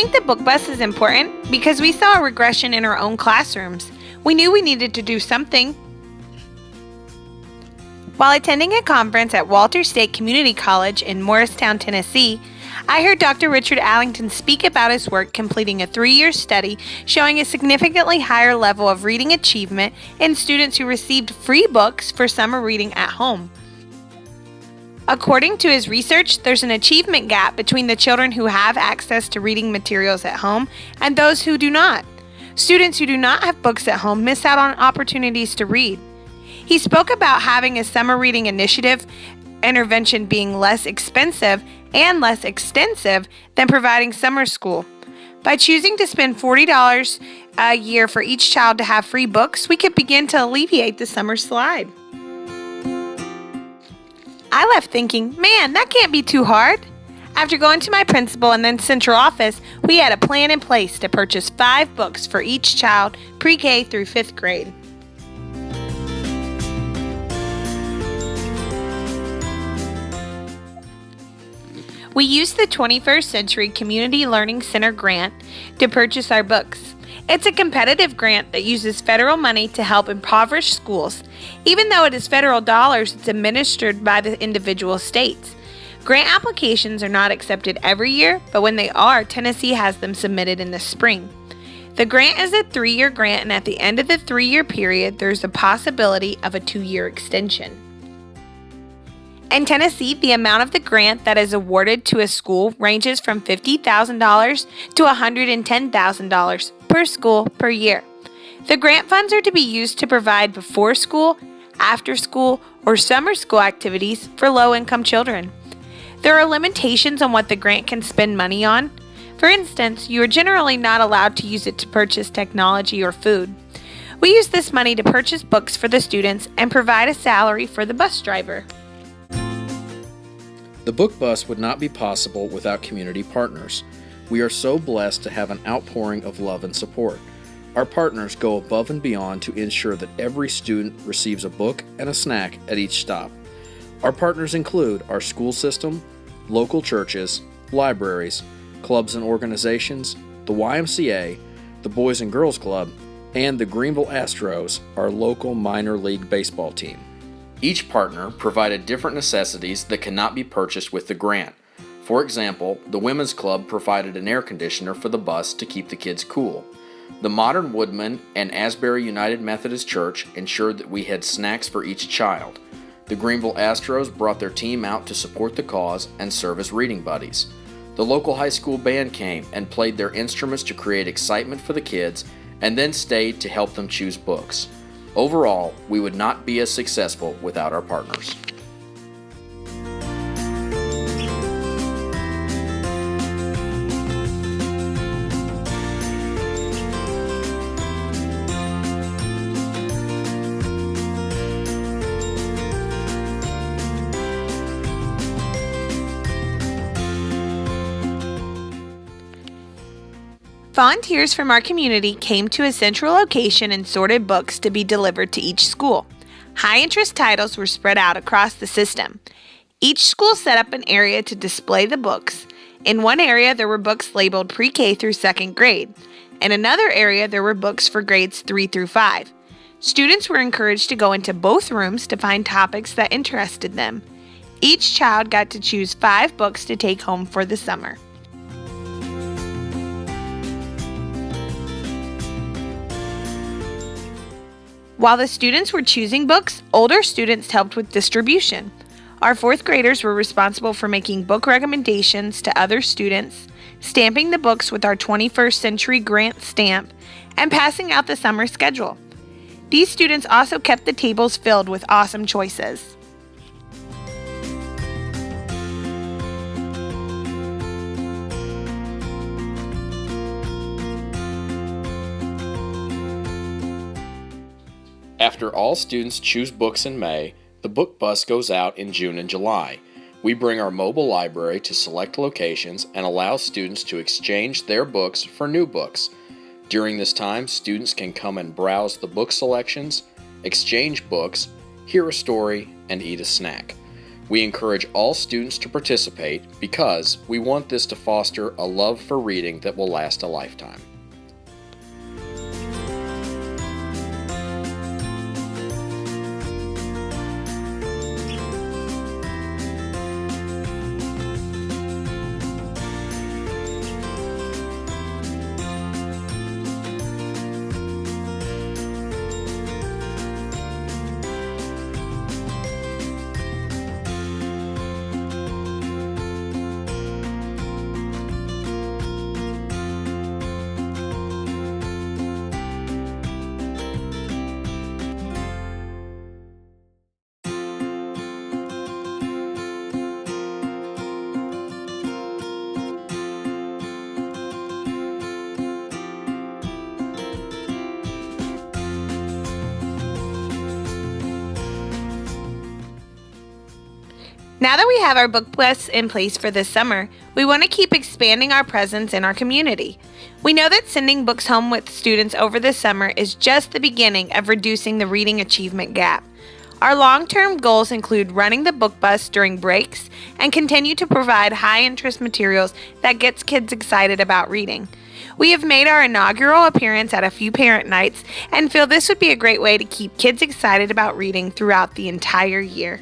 think the book bus is important because we saw a regression in our own classrooms. We knew we needed to do something. While attending a conference at Walters State Community College in Morristown, Tennessee, I heard Dr. Richard Allington speak about his work completing a 3-year study showing a significantly higher level of reading achievement in students who received free books for summer reading at home. According to his research, there's an achievement gap between the children who have access to reading materials at home and those who do not. Students who do not have books at home miss out on opportunities to read. He spoke about having a summer reading initiative intervention being less expensive and less extensive than providing summer school. By choosing to spend $40 a year for each child to have free books, we could begin to alleviate the summer slide. I left thinking, man, that can't be too hard. After going to my principal and then central office, we had a plan in place to purchase 5 books for each child pre-K through 5th grade. We used the 21st Century Community Learning Center grant to purchase our books. It's a competitive grant that uses federal money to help impoverished schools. Even though it is federal dollars, it's administered by the individual states. Grant applications are not accepted every year, but when they are, Tennessee has them submitted in the spring. The grant is a 3-year grant, and at the end of the 3-year period, there's a possibility of a 2-year extension. In Tennessee, the amount of the grant that is awarded to a school ranges from $50,000 to $110,000 per school per year. The grant funds are to be used to provide before school, after school, or summer school activities for low-income children. There are limitations on what the grant can spend money on. For instance, you are generally not allowed to use it to purchase technology or food. We use this money to purchase books for the students and provide a salary for the bus driver. The book bus would not be possible without community partners. We are so blessed to have an outpouring of love and support. Our partners go above and beyond to ensure that every student receives a book and a snack at each stop. Our partners include our school system, local churches, libraries, clubs and organizations, the YMCA, the Boys and Girls Club, and the Greenville Astros, our local minor league baseball team. Each partner provided different necessities that cannot be purchased with the grant. For example, the Women's Club provided an air conditioner for the bus to keep the kids cool. The Modern Woodman and Asbury United Methodist Church ensured that we had snacks for each child. The Greenville Astros brought their team out to support the cause and serve as reading buddies. The local high school band came and played their instruments to create excitement for the kids and then stayed to help them choose books. Overall, we would not be as successful without our partners. Volunteers from our community came to a central location and sorted books to be delivered to each school. High-interest titles were spread out across the system. Each school set up an area to display the books. In one area, there were books labeled pre-K through 2nd grade. In another area, there were books for grades 3 through 5. Students were encouraged to go into both rooms to find topics that interested them. Each child got to choose 5 books to take home for the summer. While the students were choosing books, older students helped with distribution. Our 4th graders were responsible for making book recommendations to other students, stamping the books with our 21st Century Grant stamp, and passing out the summer schedule. These students also kept the tables filled with awesome choices. After all students choose books in May, the book bus goes out in June and July. We bring our mobile library to select locations and allow students to exchange their books for new books. During this time, students can come and browse the book selections, exchange books, hear a story, and eat a snack. We encourage all students to participate because we want this to foster a love for reading that will last a lifetime. Now that we have our book bus in place for this summer, we want to keep expanding our presence in our community. We know that sending books home with students over the summer is just the beginning of reducing the reading achievement gap. Our long-term goals include running the book bus during breaks and continue to provide high-interest materials that gets kids excited about reading. We have made our inaugural appearance at a few parent nights and feel this would be a great way to keep kids excited about reading throughout the entire year.